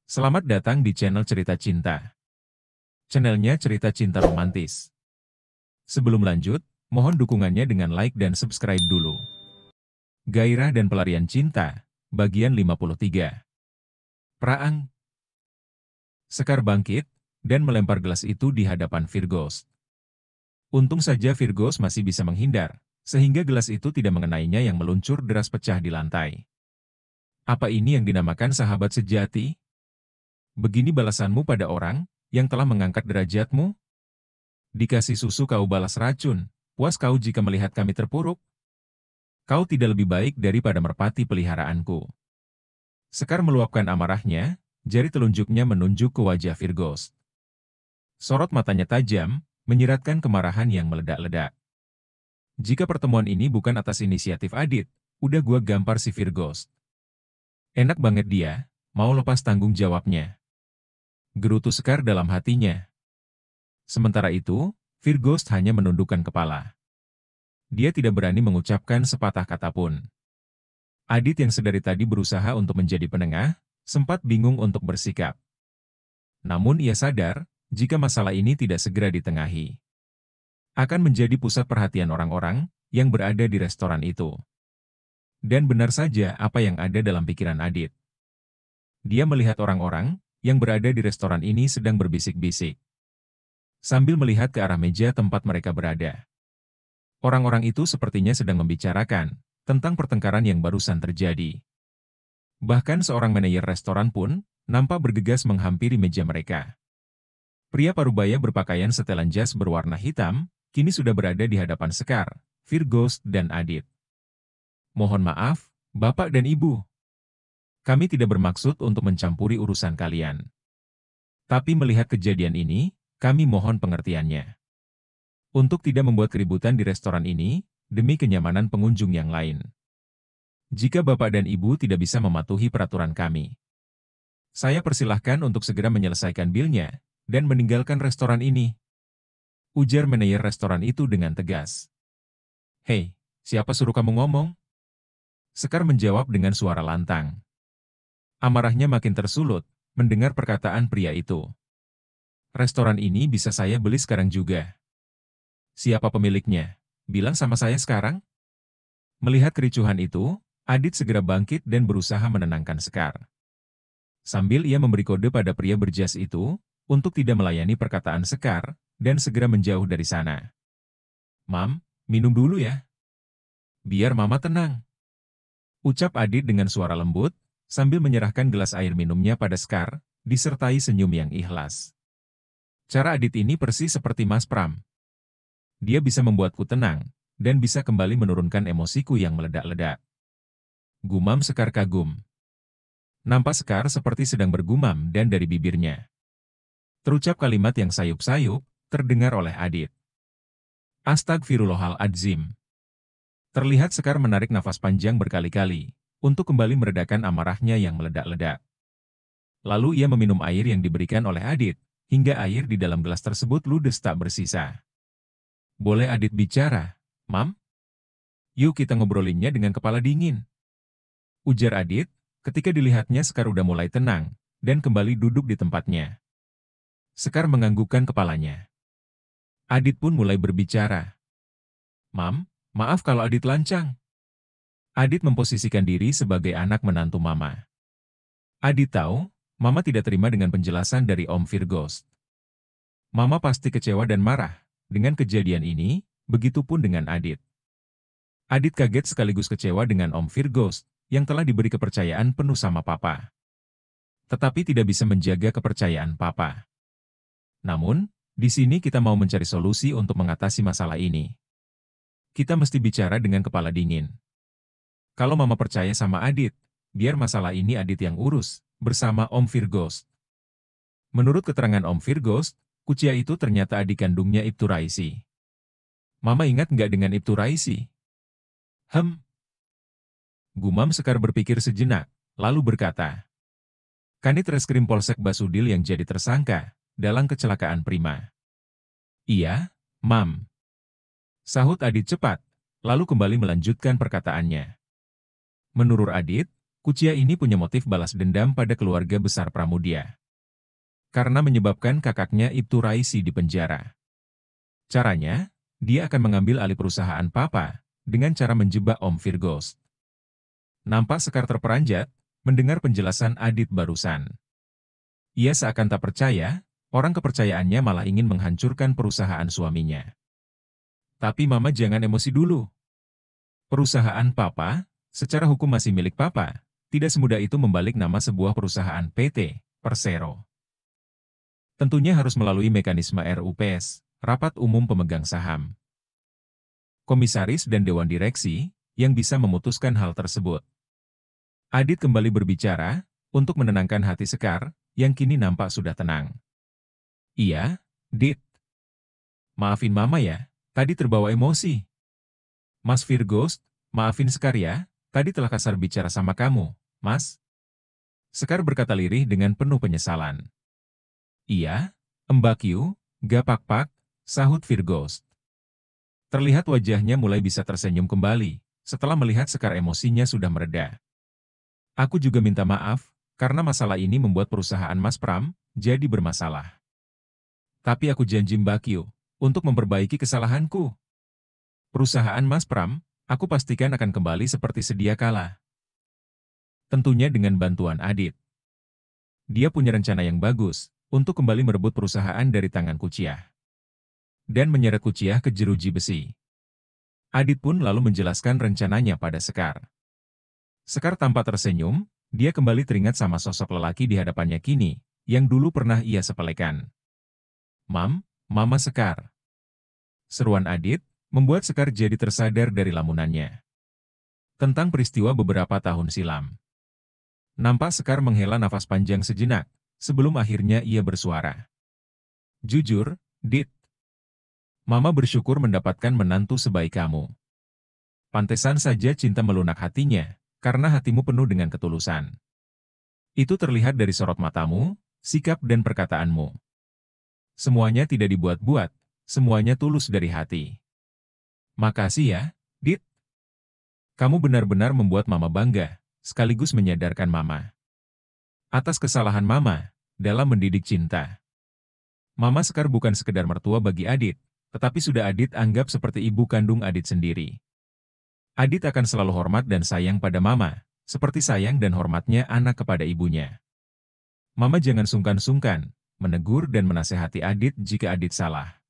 Selamat datang di channel Cerita Cinta. Channelnya cerita cinta romantis. Sebelum lanjut, mohon dukungannya dengan like dan subscribe dulu. Gairah dan Pelarian Cinta, bagian 53. Praang. Sekar bangkit, dan melempar gelas itu di hadapan Virgos. Untung saja Virgos masih bisa menghindar, sehingga gelas itu tidak mengenainya yang meluncur deras pecah di lantai. Apa ini yang dinamakan sahabat sejati? Begini balasanmu pada orang yang telah mengangkat derajatmu? Dikasih susu kau balas racun, puas kau jika melihat kami terpuruk? Kau tidak lebih baik daripada merpati peliharaanku. Sekar meluapkan amarahnya, jari telunjuknya menunjuk ke wajah Virgos. Sorot matanya tajam, menyiratkan kemarahan yang meledak-ledak. Jika pertemuan ini bukan atas inisiatif Adit, udah gua gampar si Virgos. Enak banget dia, mau lepas tanggung jawabnya. Gerutu Sekar dalam hatinya. Sementara itu, Virgos hanya menundukkan kepala. Dia tidak berani mengucapkan sepatah kata pun. Adit yang sedari tadi berusaha untuk menjadi penengah, sempat bingung untuk bersikap. Namun ia sadar, jika masalah ini tidak segera ditengahi, akan menjadi pusat perhatian orang-orang yang berada di restoran itu. Dan benar saja apa yang ada dalam pikiran Adit. Dia melihat orang-orang yang berada di restoran ini sedang berbisik-bisik, sambil melihat ke arah meja tempat mereka berada. Orang-orang itu sepertinya sedang membicarakan tentang pertengkaran yang barusan terjadi. Bahkan seorang manajer restoran pun nampak bergegas menghampiri meja mereka. Pria parubaya berpakaian setelan jas berwarna hitam, kini sudah berada di hadapan Sekar, Virgos, dan Adit. Mohon maaf, Bapak dan Ibu. Kami tidak bermaksud untuk mencampuri urusan kalian. Tapi melihat kejadian ini, kami mohon pengertiannya. Untuk tidak membuat keributan di restoran ini, demi kenyamanan pengunjung yang lain. Jika Bapak dan Ibu tidak bisa mematuhi peraturan kami, saya persilahkan untuk segera menyelesaikan bilnya dan meninggalkan restoran ini. Ujar manajer restoran itu dengan tegas. Hei, siapa suruh kamu ngomong? Sekar menjawab dengan suara lantang. Amarahnya makin tersulut mendengar perkataan pria itu. Restoran ini bisa saya beli sekarang juga. Siapa pemiliknya? Bilang sama saya sekarang. Melihat kericuhan itu, Adit segera bangkit dan berusaha menenangkan Sekar. Sambil ia memberi kode pada pria berjas itu, untuk tidak melayani perkataan Sekar, dan segera menjauh dari sana. Mam, minum dulu ya. Biar Mama tenang. Ucap Adit dengan suara lembut, sambil menyerahkan gelas air minumnya pada Sekar, disertai senyum yang ikhlas. Cara Adit ini persis seperti Mas Pram. Dia bisa membuatku tenang, dan bisa kembali menurunkan emosiku yang meledak-ledak. Gumam Sekar kagum. Nampak Sekar seperti sedang bergumam dan dari bibirnya terucap kalimat yang sayup-sayup, terdengar oleh Adit. Astagfirullahaladzim. Terlihat Sekar menarik nafas panjang berkali-kali, untuk kembali meredakan amarahnya yang meledak-ledak. Lalu ia meminum air yang diberikan oleh Adit, hingga air di dalam gelas tersebut ludes tak bersisa. Boleh Adit bicara, Mam? Yuk kita ngobrolinnya dengan kepala dingin. Ujar Adit, ketika dilihatnya Sekar udah mulai tenang, dan kembali duduk di tempatnya. Sekar menganggukkan kepalanya. Adit pun mulai berbicara. Mam, maaf kalau Adit lancang. Adit memposisikan diri sebagai anak menantu Mama. Adit tahu, Mama tidak terima dengan penjelasan dari Om Virgos. Mama pasti kecewa dan marah dengan kejadian ini, begitupun dengan Adit. Adit kaget sekaligus kecewa dengan Om Virgos, yang telah diberi kepercayaan penuh sama Papa. Tetapi tidak bisa menjaga kepercayaan Papa. Namun, di sini kita mau mencari solusi untuk mengatasi masalah ini. Kita mesti bicara dengan kepala dingin. Kalau Mama percaya sama Adit, biar masalah ini Adit yang urus, bersama Om Virgos. Menurut keterangan Om Virgos, Kucia itu ternyata adik kandungnya Ibtu Raisi. Mama ingat nggak dengan Ibtu Raisi? Gumam Sekar berpikir sejenak, lalu berkata. Kanit Reskrim Polsek Basudil yang jadi tersangka dalam kecelakaan Prima. Iya, Mam. Sahut Adit cepat, lalu kembali melanjutkan perkataannya. Menurut Adit, Kucia ini punya motif balas dendam pada keluarga besar Pramudia. Karena menyebabkan kakaknya Ibtu Raisi di penjara. Caranya, dia akan mengambil alih perusahaan papa, dengan cara menjebak Om Virgos. Nampak Sekar terperanjat, mendengar penjelasan Adit barusan. Ia seakan tak percaya, orang kepercayaannya malah ingin menghancurkan perusahaan suaminya. Tapi Mama jangan emosi dulu. Perusahaan papa, secara hukum masih milik papa, tidak semudah itu membalik nama sebuah perusahaan PT, Persero. Tentunya harus melalui mekanisme RUPS, Rapat Umum Pemegang Saham. Komisaris dan Dewan Direksi, yang bisa memutuskan hal tersebut. Adit kembali berbicara, untuk menenangkan hati Sekar, yang kini nampak sudah tenang. Iya, Dit. Maafin Mama ya, tadi terbawa emosi. Mas Virgos, maafin Sekar ya, tadi telah kasar bicara sama kamu, Mas. Sekar berkata lirih dengan penuh penyesalan. Iya, Mbak Q, gapak-pak, sahut Virgos. Terlihat wajahnya mulai bisa tersenyum kembali, setelah melihat Sekar emosinya sudah mereda. Aku juga minta maaf, karena masalah ini membuat perusahaan Mas Pram jadi bermasalah. Tapi aku janji Mbak Q, untuk memperbaiki kesalahanku. Perusahaan Mas Pram, aku pastikan akan kembali seperti sedia kala. Tentunya dengan bantuan Adit. Dia punya rencana yang bagus, untuk kembali merebut perusahaan dari tangan Kuciah. Dan menyeret Kuciah ke jeruji besi. Adit pun lalu menjelaskan rencananya pada Sekar. Sekar tampak tersenyum, dia kembali teringat sama sosok lelaki di hadapannya kini, yang dulu pernah ia sepelekan. Mama Sekar. Seruan Adit, membuat Sekar jadi tersadar dari lamunannya. Tentang peristiwa beberapa tahun silam. Nampak Sekar menghela nafas panjang sejenak, sebelum akhirnya ia bersuara. Jujur, Dit. Mama bersyukur mendapatkan menantu sebaik kamu. Pantesan saja cinta melunak hatinya, karena hatimu penuh dengan ketulusan. Itu terlihat dari sorot matamu, sikap dan perkataanmu. Semuanya tidak dibuat-buat, semuanya tulus dari hati. Makasih ya, Dit. Kamu benar-benar membuat Mama bangga, sekaligus menyadarkan Mama. Atas kesalahan Mama, dalam mendidik cinta. Mama Sekar bukan sekedar mertua bagi Adit, tetapi sudah Adit anggap seperti ibu kandung Adit sendiri. Adit akan selalu hormat dan sayang pada Mama, seperti sayang dan hormatnya anak kepada ibunya. Mama jangan sungkan-sungkan, menegur dan menasehati Adit jika Adit salah.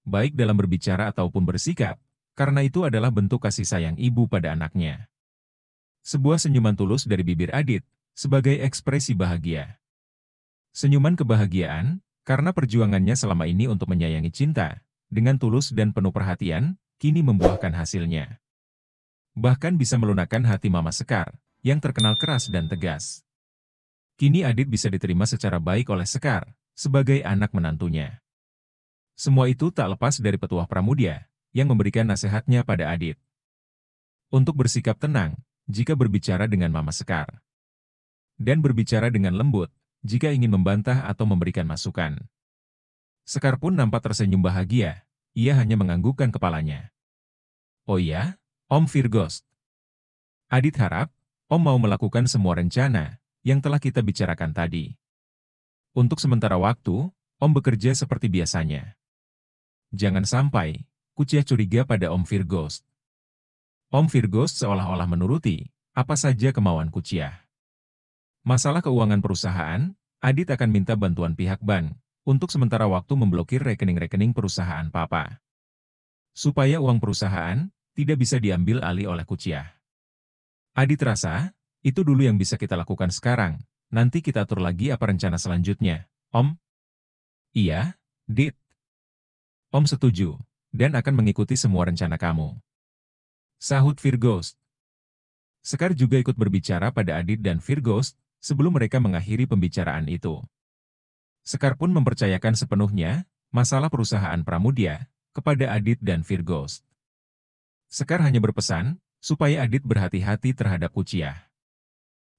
Baik dalam berbicara ataupun bersikap, karena itu adalah bentuk kasih sayang ibu pada anaknya. Sebuah senyuman tulus dari bibir Adit, sebagai ekspresi bahagia. Senyuman kebahagiaan, karena perjuangannya selama ini untuk menyayangi cinta, dengan tulus dan penuh perhatian, kini membuahkan hasilnya. Bahkan bisa melunakkan hati Mama Sekar, yang terkenal keras dan tegas. Kini Adit bisa diterima secara baik oleh Sekar, sebagai anak menantunya. Semua itu tak lepas dari petuah Pramudia, yang memberikan nasihatnya pada Adit. Untuk bersikap tenang, jika berbicara dengan Mama Sekar. Dan berbicara dengan lembut, jika ingin membantah atau memberikan masukan. Sekar pun nampak tersenyum bahagia, ia hanya menganggukkan kepalanya. Oh iya, Om Virgos. Adit harap, Om mau melakukan semua rencana, yang telah kita bicarakan tadi. Untuk sementara waktu, Om bekerja seperti biasanya. Jangan sampai, Kuciah curiga pada Om Virgos. Om Virgos seolah-olah menuruti, apa saja kemauan Kuciah. Masalah keuangan perusahaan, Adit akan minta bantuan pihak bank, untuk sementara waktu memblokir rekening-rekening perusahaan Papa. Supaya uang perusahaan, tidak bisa diambil alih oleh Kuciah. Adit rasa, itu dulu yang bisa kita lakukan sekarang, nanti kita atur lagi apa rencana selanjutnya, Om? Iya, Dit. Om setuju, dan akan mengikuti semua rencana kamu. Sahut Virgos. Sekar juga ikut berbicara pada Adit dan Virgos, sebelum mereka mengakhiri pembicaraan itu. Sekar pun mempercayakan sepenuhnya, masalah perusahaan Pramudia, kepada Adit dan Virgos. Sekar hanya berpesan, supaya Adit berhati-hati terhadap Kuciah.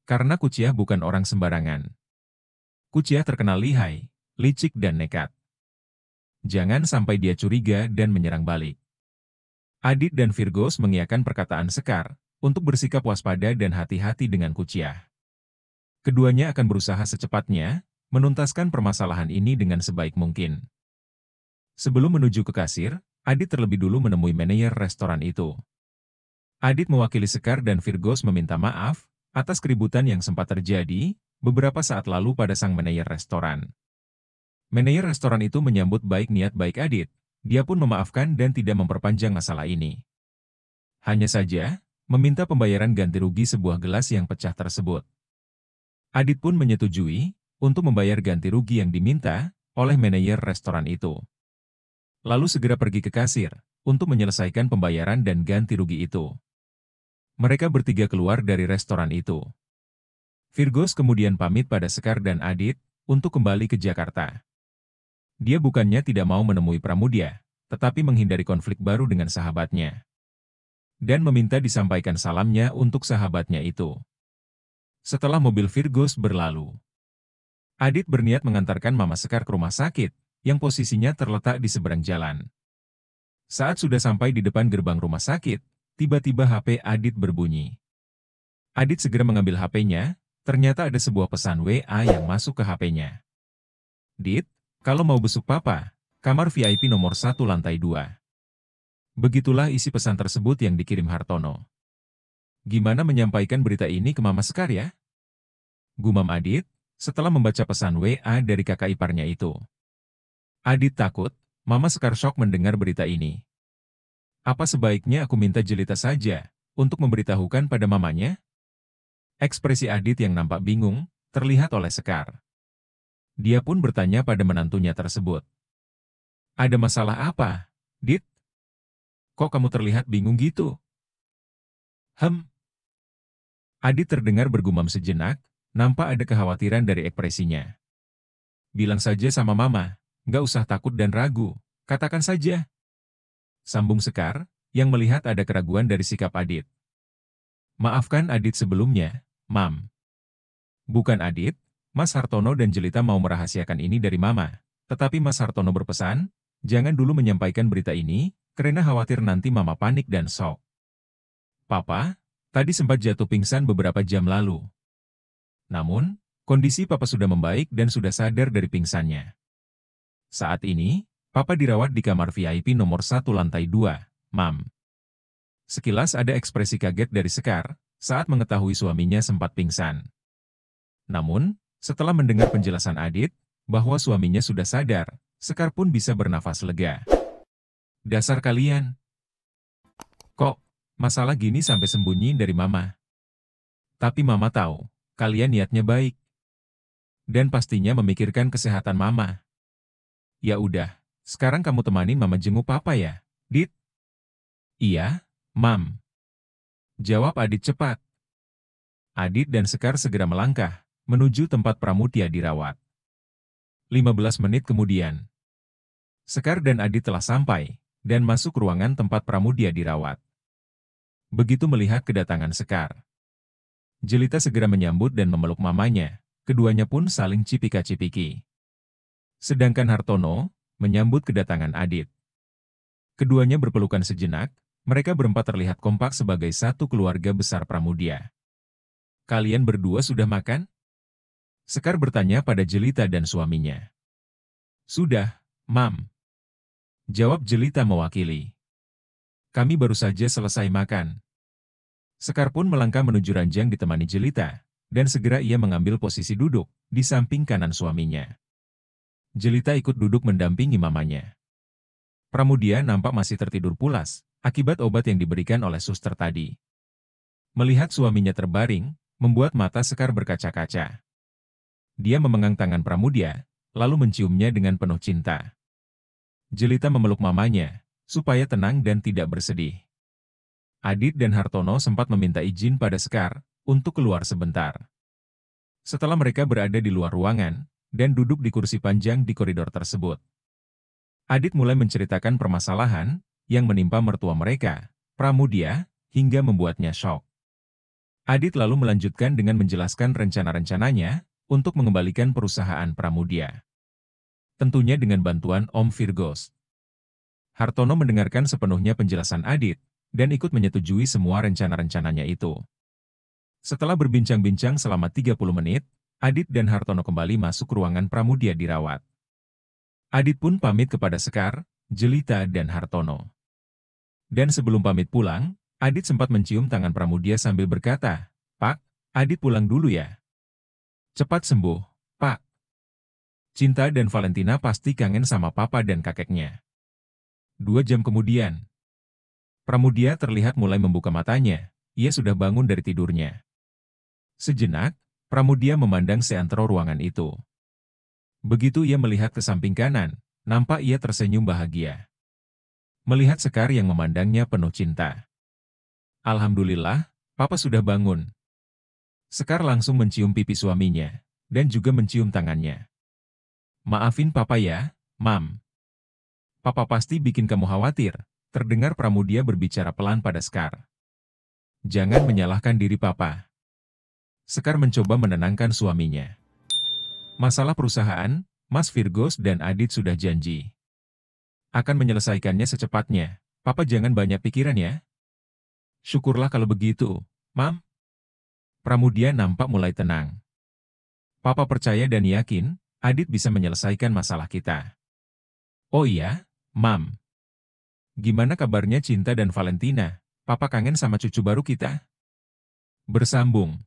Karena Kuciah bukan orang sembarangan. Kuciah terkenal lihai, licik dan nekat. Jangan sampai dia curiga dan menyerang balik. Adit dan Virgos mengiyakan perkataan Sekar, untuk bersikap waspada dan hati-hati dengan Kuciah. Keduanya akan berusaha secepatnya menuntaskan permasalahan ini dengan sebaik mungkin. Sebelum menuju ke kasir, Adit terlebih dulu menemui manajer restoran itu. Adit mewakili Sekar dan Virgos meminta maaf atas keributan yang sempat terjadi beberapa saat lalu pada sang manajer restoran. Manajer restoran itu menyambut baik niat baik Adit. Dia pun memaafkan dan tidak memperpanjang masalah ini. Hanya saja, meminta pembayaran ganti rugi sebuah gelas yang pecah tersebut. Adit pun menyetujui untuk membayar ganti rugi yang diminta oleh manajer restoran itu. Lalu segera pergi ke kasir untuk menyelesaikan pembayaran dan ganti rugi itu. Mereka bertiga keluar dari restoran itu. Virgos kemudian pamit pada Sekar dan Adit untuk kembali ke Jakarta. Dia bukannya tidak mau menemui Pramudia, tetapi menghindari konflik baru dengan sahabatnya. Dan meminta disampaikan salamnya untuk sahabatnya itu. Setelah mobil Virgos berlalu, Adit berniat mengantarkan Mama Sekar ke rumah sakit, yang posisinya terletak di seberang jalan. Saat sudah sampai di depan gerbang rumah sakit, tiba-tiba HP Adit berbunyi. Adit segera mengambil HP-nya, ternyata ada sebuah pesan WA yang masuk ke HP-nya. "Dit, kalau mau besuk Papa, kamar VIP nomor 1 lantai 2. Begitulah isi pesan tersebut yang dikirim Hartono. "Gimana menyampaikan berita ini ke Mama Sekar ya?" gumam Adit, setelah membaca pesan WA dari kakak iparnya itu. Adit takut, Mama Sekar syok mendengar berita ini. Apa sebaiknya aku minta Jelita saja untuk memberitahukan pada mamanya? Ekspresi Adit yang nampak bingung terlihat oleh Sekar. Dia pun bertanya pada menantunya tersebut. "Ada masalah apa, Dit? Kok kamu terlihat bingung gitu?" Adit terdengar bergumam sejenak, nampak ada kekhawatiran dari ekspresinya. "Bilang saja sama Mama, nggak usah takut dan ragu, katakan saja," sambung Sekar, yang melihat ada keraguan dari sikap Adit. "Maafkan Adit sebelumnya, Mam. Bukan Adit, Mas Hartono dan Jelita mau merahasiakan ini dari Mama. Tetapi Mas Hartono berpesan, jangan dulu menyampaikan berita ini, karena khawatir nanti Mama panik dan shock. Papa, tadi sempat jatuh pingsan beberapa jam lalu. Namun, kondisi Papa sudah membaik dan sudah sadar dari pingsannya. Saat ini, Papa dirawat di kamar VIP nomor 1 lantai 2, Mam." Sekilas ada ekspresi kaget dari Sekar saat mengetahui suaminya sempat pingsan. Namun, setelah mendengar penjelasan Adit, bahwa suaminya sudah sadar, Sekar pun bisa bernafas lega. "Dasar kalian. Kok, masalah gini sampai sembunyi dari Mama? Tapi Mama tahu, kalian niatnya baik. Dan pastinya memikirkan kesehatan Mama. Ya udah, sekarang kamu temanin Mama jenguk Papa ya, Dit?" "Iya, Mam," jawab Adit cepat. Adit dan Sekar segera melangkah menuju tempat Pramudia dirawat. 15 menit kemudian, Sekar dan Adit telah sampai dan masuk ruangan tempat Pramudia dirawat. Begitu melihat kedatangan Sekar, Jelita segera menyambut dan memeluk mamanya, keduanya pun saling cipika-cipiki. Sedangkan Hartono menyambut kedatangan Adit. Keduanya berpelukan sejenak, mereka berempat terlihat kompak sebagai satu keluarga besar Pramudia. "Kalian berdua sudah makan?" Sekar bertanya pada Jelita dan suaminya. "Sudah, Mam," jawab Jelita mewakili. "Kami baru saja selesai makan." Sekar pun melangkah menuju ranjang ditemani Jelita, dan segera ia mengambil posisi duduk di samping kanan suaminya. Jelita ikut duduk mendampingi mamanya. Pramudia nampak masih tertidur pulas akibat obat yang diberikan oleh suster tadi. Melihat suaminya terbaring, membuat mata Sekar berkaca-kaca. Dia memegang tangan Pramudia, lalu menciumnya dengan penuh cinta. Jelita memeluk mamanya, supaya tenang dan tidak bersedih. Adit dan Hartono sempat meminta izin pada Sekar untuk keluar sebentar. Setelah mereka berada di luar ruangan, dan duduk di kursi panjang di koridor tersebut, Adit mulai menceritakan permasalahan yang menimpa mertua mereka, Pramudia, hingga membuatnya syok. Adit lalu melanjutkan dengan menjelaskan rencana-rencananya untuk mengembalikan perusahaan Pramudia. Tentunya dengan bantuan Om Virgos. Hartono mendengarkan sepenuhnya penjelasan Adit, dan ikut menyetujui semua rencana-rencananya itu. Setelah berbincang-bincang selama 30 menit, Adit dan Hartono kembali masuk ruangan Pramudia dirawat. Adit pun pamit kepada Sekar, Jelita dan Hartono. Dan sebelum pamit pulang, Adit sempat mencium tangan Pramudia sambil berkata, "Pak, Adit pulang dulu ya. Cepat sembuh, Pak." Cinta dan Valentina pasti kangen sama papa dan kakeknya. 2 jam kemudian, Pramudia terlihat mulai membuka matanya. Ia sudah bangun dari tidurnya. Sejenak, Pramudia memandang seantero ruangan itu. Begitu ia melihat ke samping kanan, nampak ia tersenyum bahagia. Melihat Sekar yang memandangnya penuh cinta. "Alhamdulillah, papa sudah bangun." Sekar langsung mencium pipi suaminya, dan juga mencium tangannya. "Maafin papa ya, Mam. Papa pasti bikin kamu khawatir." Terdengar Pramudia berbicara pelan pada Sekar. "Jangan menyalahkan diri papa." Sekar mencoba menenangkan suaminya. "Masalah perusahaan, Mas Virgos dan Adit sudah janji akan menyelesaikannya secepatnya. Papa jangan banyak pikiran ya." "Syukurlah kalau begitu, Mam." Pramudia nampak mulai tenang. "Papa percaya dan yakin, Adit bisa menyelesaikan masalah kita." "Oh iya, Mam. Gimana kabarnya Cinta dan Valentina? Papa kangen sama cucu baru kita." Bersambung.